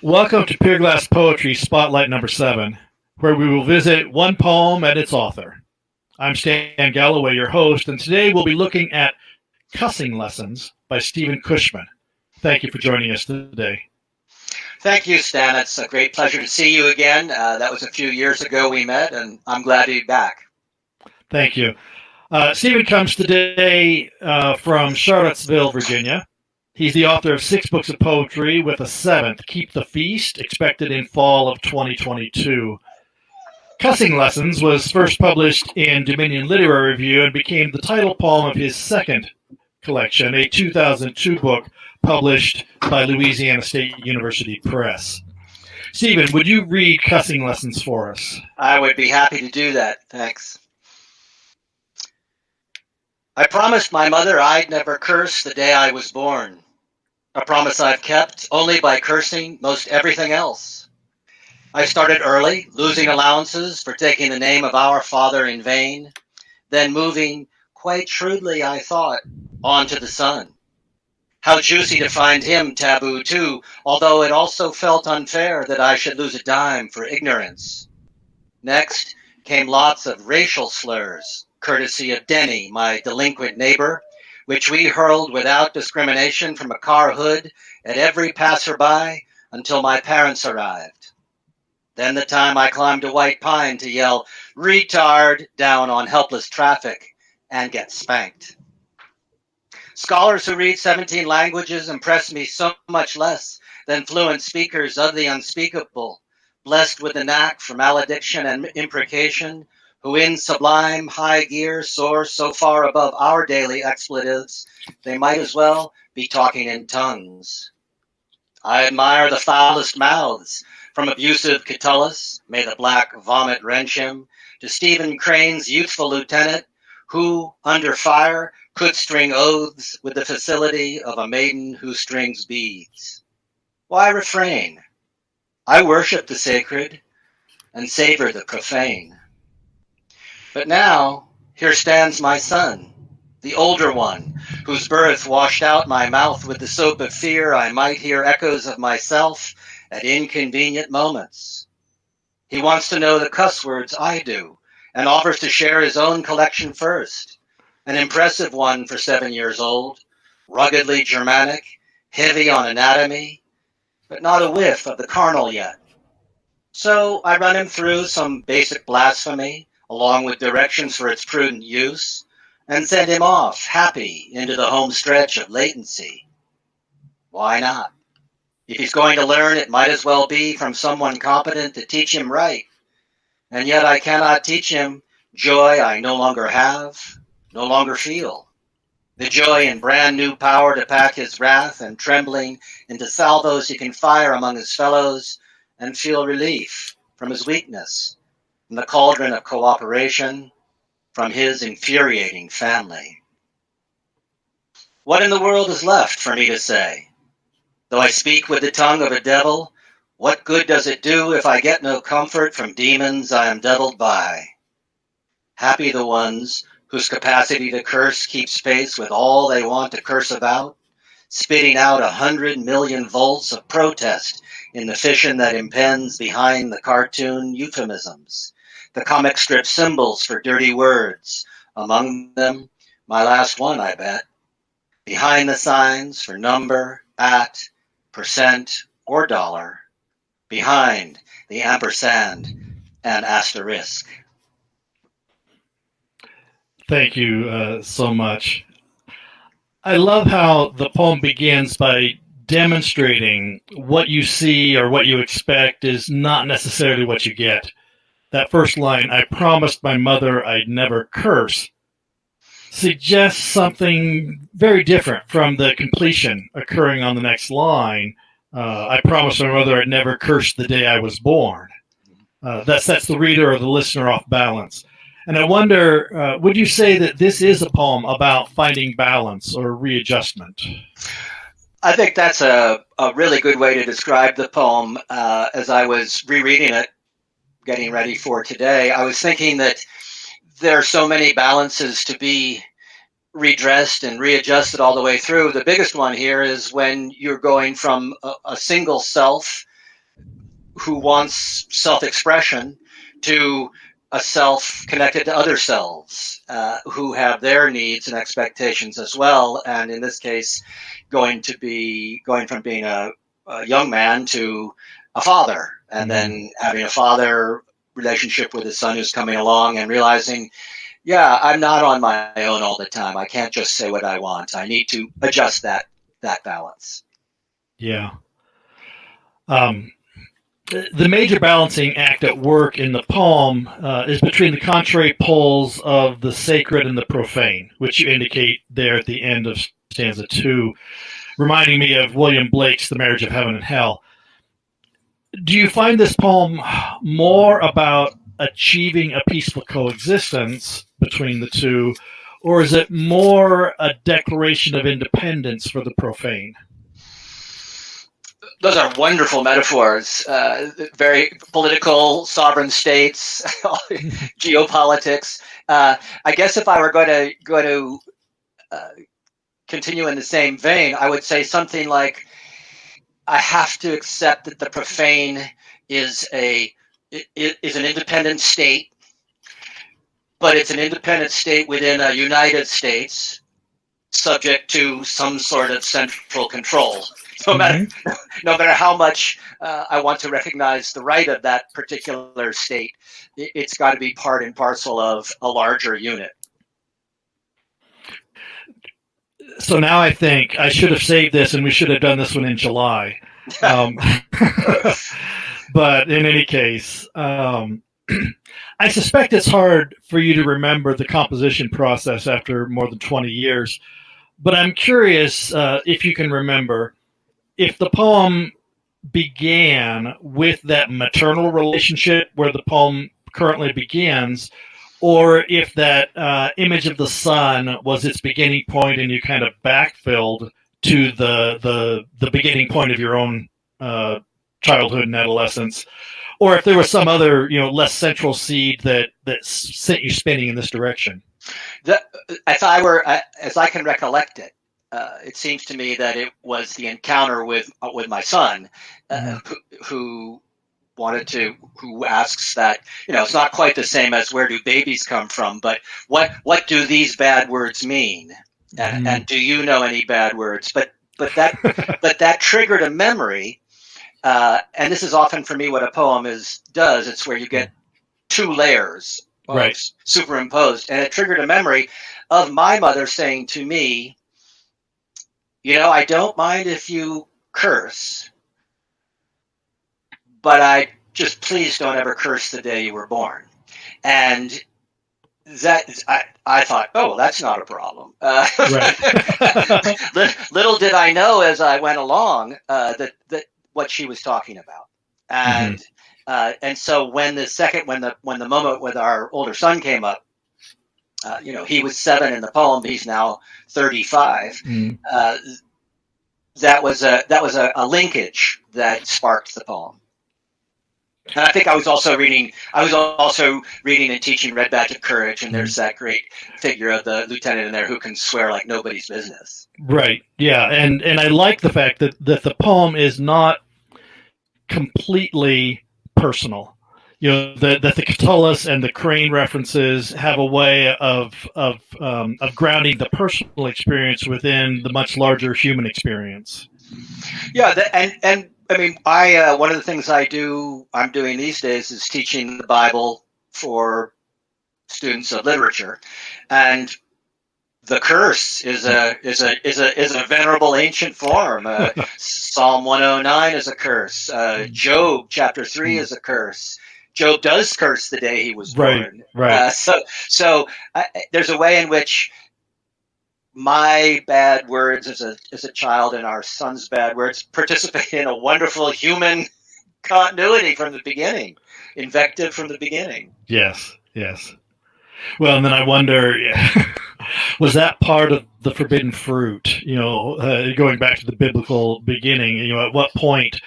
Welcome to Pier-Glass Poetry Spotlight number 7, where we will visit one poem and its author. I'm Stan Galloway, your host, and today we'll be looking at Cussing Lessons by Stephen Cushman. Thank you for joining us today. Thank you, Stan. It's a great pleasure to see you again. That was a few years ago we met, and I'm glad to be back. Thank you. Stephen comes today from Charlottesville, Virginia. He's the author of 6 books of poetry, with a 7th, Keep the Feast, expected in fall of 2022. Cussing Lessons was first published in Dominion Literary Review and became the title poem of his second collection, a 2002 book published by Louisiana State University Press. Stephen, would you read Cussing Lessons for us? I would be happy to do that. Thanks. I promised my mother I'd never curse the day I was born. A promise I've kept only by cursing most everything else. I started early, losing allowances for taking the name of our Father in vain, then moving, quite shrewdly I thought, on to the Son. How juicy to find him taboo too, although it also felt unfair that I should lose a dime for ignorance. Next came lots of racial slurs, courtesy of Denny, my delinquent neighbor, which we hurled without discrimination from a car hood at every passerby until my parents arrived. Then the time I climbed a white pine to yell, "Retard," down on helpless traffic and get spanked. Scholars who read 17 languages impress me so much less than fluent speakers of the unspeakable, blessed with the knack for malediction and imprecation, who in sublime high gear soar so far above our daily expletives, they might as well be talking in tongues. I admire the foulest mouths, from abusive Catullus, may the black vomit wrench him, to Stephen Crane's youthful lieutenant, who, under fire, could string oaths with the facility of a maiden who strings beads. Why refrain? I worship the sacred and savor the profane. But now, here stands my son, the older one, whose birth washed out my mouth with the soap of fear I might hear echoes of myself at inconvenient moments. He wants to know the cuss words I do, and offers to share his own collection first, an impressive one for 7 years old, ruggedly Germanic, heavy on anatomy, but not a whiff of the carnal yet. So I run him through some basic blasphemy, along with directions for its prudent use, and send him off, happy, into the home stretch of latency. Why not? If he's going to learn, it might as well be from someone competent to teach him right. And yet I cannot teach him joy I no longer have, no longer feel. The joy in brand new power to pack his wrath and trembling into salvos he can fire among his fellows and feel relief from his weakness, from the cauldron of cooperation, from his infuriating family. What in the world is left for me to say? Though I speak with the tongue of a devil, what good does it do if I get no comfort from demons I am deviled by? Happy the ones whose capacity to curse keeps pace with all they want to curse about, spitting out 100 million volts of protest in the fission that impends behind the cartoon euphemisms, the comic strip symbols for dirty words, among them my last one, I bet, behind the signs for number, at, percent, or dollar, behind the ampersand and asterisk. Thank you so much. I love how the poem begins by demonstrating what you see or what you expect is not necessarily what you get. That first line, "I promised my mother I'd never curse," suggests something very different from the completion occurring on the next line. "I promised my mother I'd never curse the day I was born." That sets the reader or the listener off balance. And I wonder, would you say that this is a poem about finding balance or readjustment? I think that's a really good way to describe the poem. As I was rereading it, getting ready for today, I was thinking that there are so many balances to be redressed and readjusted all the way through. The biggest one here is when you're going from a single self who wants self-expression to a self connected to other selves who have their needs and expectations as well. And in this case, going from being a young man to a father, and then having a father relationship with his son who's coming along and realizing, yeah, I'm not on my own all the time. I can't just say what I want. I need to adjust that balance. Yeah. The major balancing act at work in the poem is between the contrary poles of the sacred and the profane, which you indicate there at the end of stanza 2, reminding me of William Blake's The Marriage of Heaven and Hell. Do you find this poem more about achieving a peaceful coexistence between the two, or is it more a declaration of independence for the profane? Those are wonderful metaphors. Very political, sovereign states, geopolitics. I guess if I were going to continue in the same vein, I would say something like, I have to accept that the profane is an independent state, but it's an independent state within a United States, subject to some sort of central control. No matter how much I want to recognize the right of that particular state, it's got to be part and parcel of a larger unit. So now I think I should have saved this, and we should have done this one in July. But in any case, I suspect it's hard for you to remember the composition process after more than 20 years. But I'm curious if you can remember if the poem began with that maternal relationship where the poem currently begins, or if that image of the son was its beginning point and you kind of backfilled to the beginning point of your own childhood and adolescence, or if there was some other less central seed that sent you spinning in this direction. As I can recollect it, it seems to me that it was the encounter with my son, who asks that, it's not quite the same as where do babies come from, but what do these bad words mean? And do you know any bad words? But that triggered a memory. And this is often for me what a poem does. It's where you get two layers superimposed. And it triggered a memory of my mother saying to me, I don't mind if you curse, but please don't ever curse the day you were born. And I thought, oh, that's not a problem. Little did I know as I went along that what she was talking about. And and so when the moment with our older son came up, he was 7 in the poem. He's now 35. That was a linkage that sparked the poem. And I think I was also reading and teaching Red Badge of Courage, and there's that great figure of the lieutenant in there who can swear like nobody's business. Right. Yeah. And I like the fact that the poem is not completely personal. That the Catullus and the Crane references have a way of grounding the personal experience within the much larger human experience. Yeah, and I mean, one of the things I'm doing these days is teaching the Bible for students of literature, and the curse is a venerable ancient form. Psalm 109 is a curse. Job chapter 3 is a curse. Job does curse the day he was born. Right. So there's a way in which my bad words as a child and our son's bad words participate in a wonderful human continuity from the beginning, invective from the beginning. Yes. Well, and then I wonder, was that part of the forbidden fruit? Going back to the biblical beginning, at what point,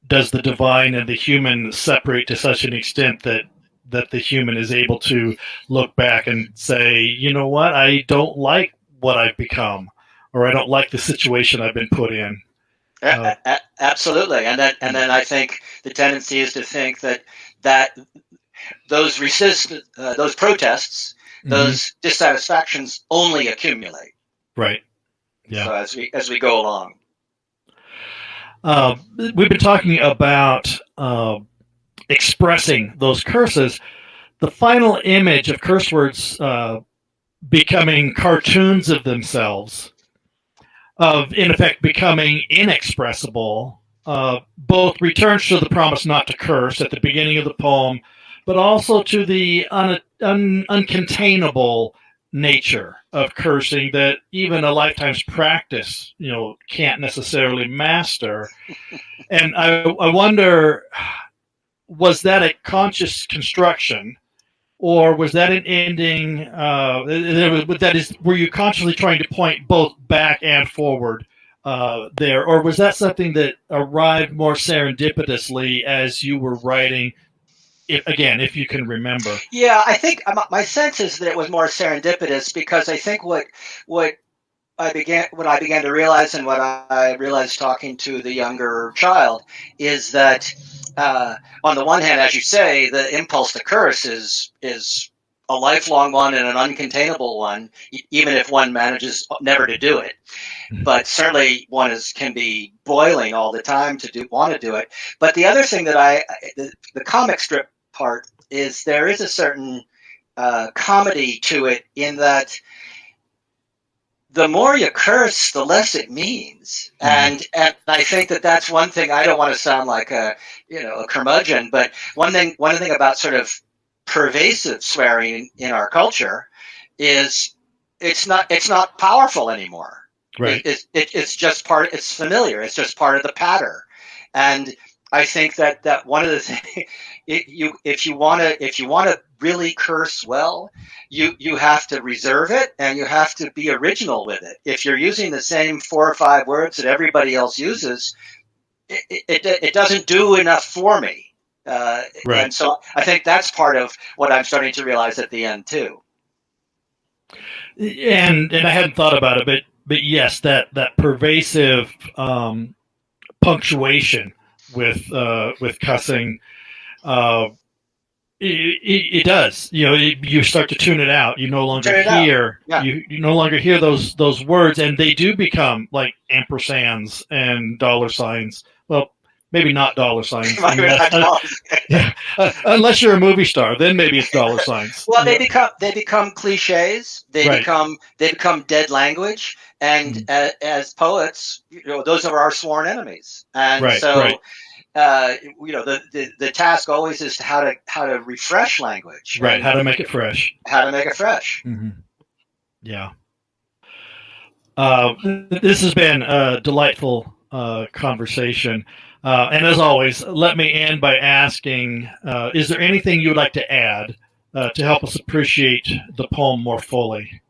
does the divine and the human separate to such an extent that the human is able to look back and say, you know what, I don't like what I've become, or I don't like the situation I've been put in? Absolutely, and then I think the tendency is to think that those protests, Mhm. those dissatisfactions only accumulate. Right. Yeah. So as we go along. We've been talking about expressing those curses. The final image of curse words becoming cartoons of themselves, of in effect becoming inexpressible, both returns to the promise not to curse at the beginning of the poem, but also to the uncontainable nature of cursing that even a lifetime's practice, can't necessarily master. And I wonder, was that a conscious construction, or was that an ending? That is, were you consciously trying to point both back and forward there, or was that something that arrived more serendipitously as you were writing? If you can remember. Yeah, I think my sense is that it was more serendipitous, because I think what what I began to realize, and what I realized talking to the younger child, is that on the one hand, as you say, the impulse to curse is a lifelong one and an uncontainable one, even if one manages never to do it. But certainly one can be boiling all the time to want to do it. But the other thing that the comic strip part is, there is a certain comedy to it, in that the more you curse, the less it means. And I think that that's one thing. I don't want to sound like a curmudgeon, but one thing about sort of pervasive swearing in our culture is it's not powerful anymore. Right. It's just part. It's familiar. It's just part of the pattern. And I think that one of the things, if you want to really curse well, you have to reserve it, and you have to be original with it. If you're using the same 4 or 5 words that everybody else uses, it doesn't do enough for me. Right. And so I think that's part of what I'm starting to realize at the end too. And I hadn't thought about it, but yes, that pervasive punctuation with cussing, it does. You start to tune it out. You no longer hear. Yeah. You no longer hear those words, and they do become like ampersands and dollar signs. Well, maybe not dollar signs. Unless you're a movie star, then maybe it's dollar signs. Well, they become cliches. They become dead language. And as poets, those are our sworn enemies. And so, the task always is how to refresh language. Right. How to make it fresh. Mm-hmm. Yeah. This has been a delightful conversation. And as always, let me end by asking, is there anything you would like to add to help us appreciate the poem more fully?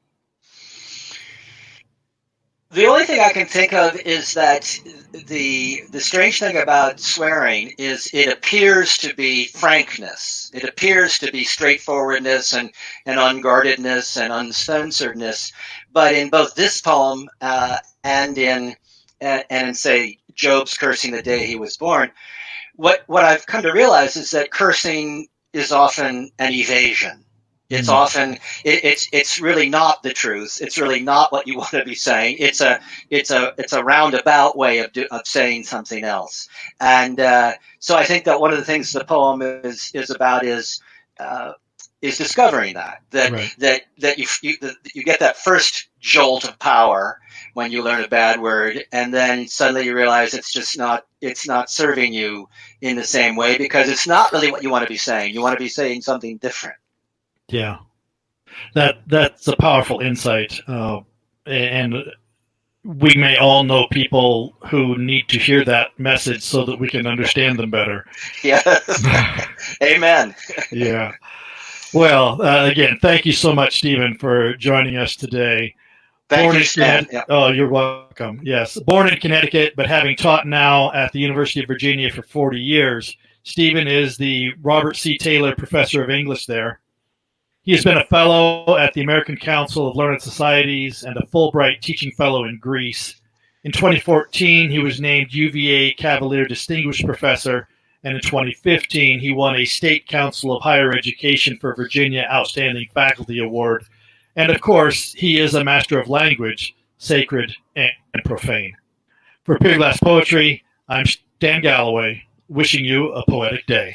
The only thing I can think of is that the strange thing about swearing is it appears to be frankness. It appears to be straightforwardness and unguardedness and uncensoredness. But in both this poem and in say Job's cursing the day he was born, what I've come to realize is that cursing is often an evasion. It's often it's really not the truth. It's really not what you want to be saying. It's a roundabout way of saying something else. And so I think that one of the things the poem is about is discovering that you get that first jolt of power when you learn a bad word, and then suddenly you realize it's not serving you in the same way, because it's not really what you want to be saying. You want to be saying something different. Yeah, that's a powerful insight, and we may all know people who need to hear that message so that we can understand them better. Yes, amen. Yeah. Well, again, thank you so much, Stephen, for joining us today. Thank you, Stan. Yeah. Oh, you're welcome. Yes, born in Connecticut, but having taught now at the University of Virginia for 40 years, Stephen is the Robert C. Taylor Professor of English there. He has been a fellow at the American Council of Learned Societies and a Fulbright Teaching Fellow in Greece. In 2014, he was named UVA Cavalier Distinguished Professor, and in 2015, he won a State Council of Higher Education for Virginia Outstanding Faculty Award. And of course, he is a master of language, sacred and profane. For Pier-Glass Poetry, I'm Stan Galloway, wishing you a poetic day.